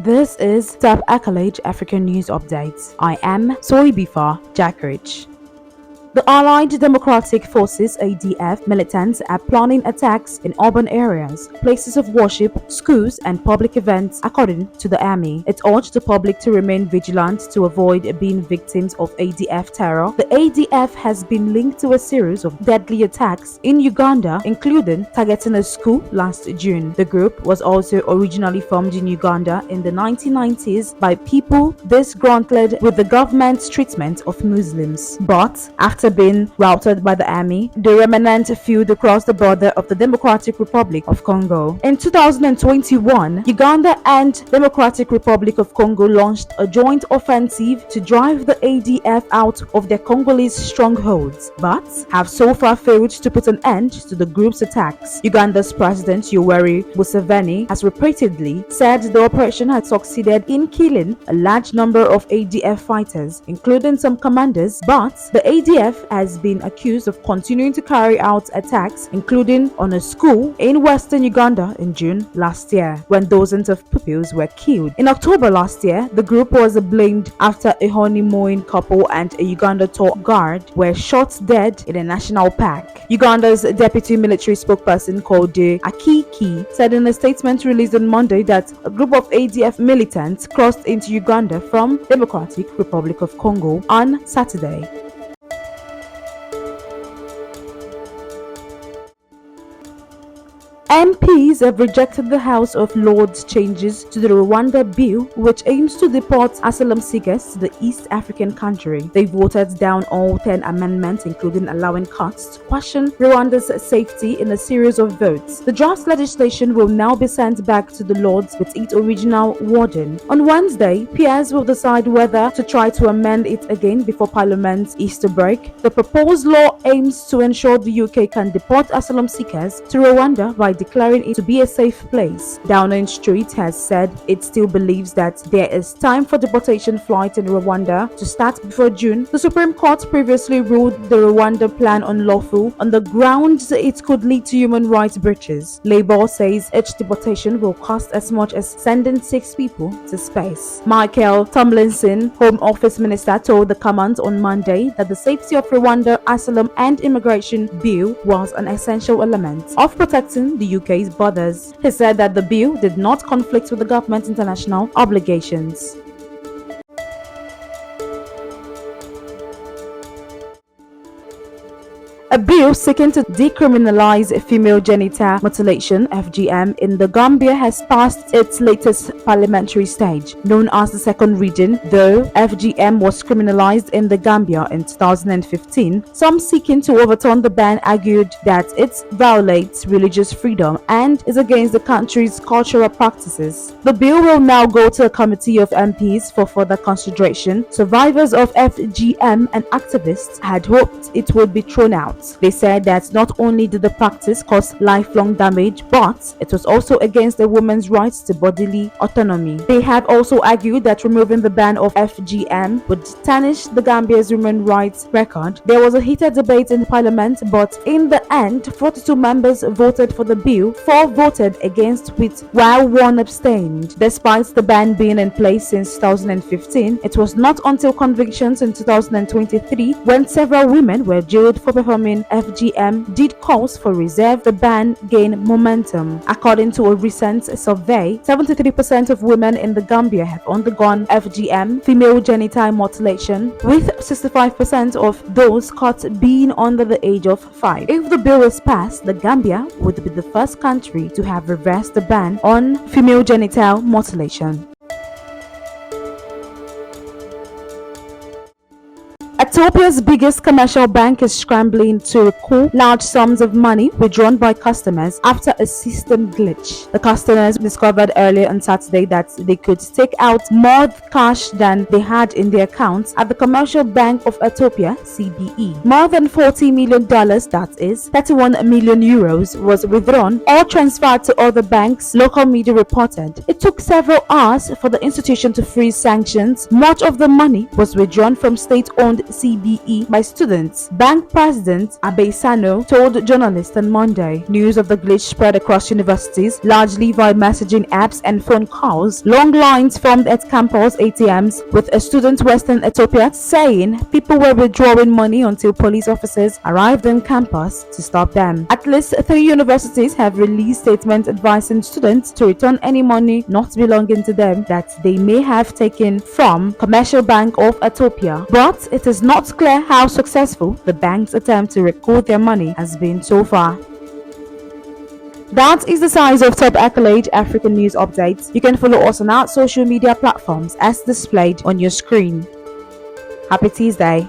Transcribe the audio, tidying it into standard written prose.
This is Top Accolade African News Updates. I am Soibifa Jackridge. The Allied Democratic Forces (ADF) militants are planning attacks in urban areas, places of worship, schools, and public events, according to the army. It urged the public to remain vigilant to avoid being victims of ADF terror. The ADF has been linked to a series of deadly attacks in Uganda, including targeting a school last June. The group was also originally formed in Uganda in the 1990s by people disgruntled with the government's treatment of Muslims. But after being routed by the army, the remnant fled across the border of the Democratic Republic of Congo. In 2021, Uganda and Democratic Republic of Congo launched a joint offensive to drive the ADF out of their Congolese strongholds, but have so far failed to put an end to the group's attacks. Uganda's President Yoweri Museveni has repeatedly said the operation had succeeded in killing a large number of ADF fighters, including some commanders, but the ADF has been accused of continuing to carry out attacks, including on a school in western Uganda in June last year, when dozens of pupils were killed. In October last year, the group was blamed after a honeymooning couple and a Uganda tour guard were shot dead in a national park. Uganda's deputy military spokesperson Kode Akiki said in a statement released on Monday that a group of ADF militants crossed into Uganda from Democratic Republic of Congo on Saturday. MPs have rejected the House of Lords changes to the Rwanda bill, which aims to deport asylum seekers to the East African country. They voted down all 10 amendments, including allowing courts to question Rwanda's safety in a series of votes. The draft legislation will now be sent back to the Lords with its original wording. On Wednesday, peers will decide whether to try to amend it again before Parliament's Easter break. The proposed law aims to ensure the UK can deport asylum seekers to Rwanda by declaring it to be a safe place. Downing Street has said it still believes that there is time for deportation flights in Rwanda to start before June. The Supreme Court previously ruled the Rwanda plan unlawful on the grounds it could lead to human rights breaches. Labour says each deportation will cost as much as sending 6 people to space. Michael Tomlinson, Home Office Minister, told the Commons on Monday that the safety of Rwanda asylum and immigration bill was an essential element of protecting the UK's borders. He said that the bill did not conflict with the government's international obligations. A bill seeking to decriminalize female genital mutilation (FGM) in the Gambia has passed its latest parliamentary stage, known as the second reading. Though FGM was criminalized in the Gambia in 2015, some seeking to overturn the ban argued that it violates religious freedom and is against the country's cultural practices. The bill will now go to a committee of MPs for further consideration. Survivors of FGM and activists had hoped it would be thrown out. They said that not only did the practice cause lifelong damage, but it was also against a woman's rights to bodily autonomy. They have also argued that removing the ban of FGM would tarnish the Gambia's human rights record. There was a heated debate in Parliament, but in the end, 42 members voted for the bill, 4 voted against, while 1 abstained. Despite the ban being in place since 2015, it was not until convictions in 2023, when several women were jailed for performing FGM, did calls for reserve the ban gain momentum. According to a recent survey, 73% of women in the Gambia have undergone FGM, female genital mutilation, with 65% of those caught being under the age of 5. If the bill is passed, the Gambia would be the first country to have reversed the ban on female genital mutilation. Ethiopia's biggest commercial bank is scrambling to recoup large sums of money withdrawn by customers after a system glitch. The customers discovered earlier on Saturday that they could take out more cash than they had in their accounts at the Commercial Bank of Ethiopia (CBE). More than $40 million, that is 31 million euros, was withdrawn or transferred to other banks, local media reported. It took several hours for the institution to freeze sanctions. Much of the money was withdrawn from state-owned CBE by students. Bank President Abesano told journalists on Monday. News of the glitch spread across universities, largely via messaging apps and phone calls. Long lines formed at campus ATMs, with a student Western Ethiopia saying people were withdrawing money until police officers arrived on campus to stop them. At least 3 universities have released statements advising students to return any money not belonging to them that they may have taken from Commercial Bank of Ethiopia, but it is not clear how successful the bank's attempt to recoup their money has been so far. That is the size of top accolade African news updates. You can follow us on our social media platforms as displayed on your screen. Happy Tuesday.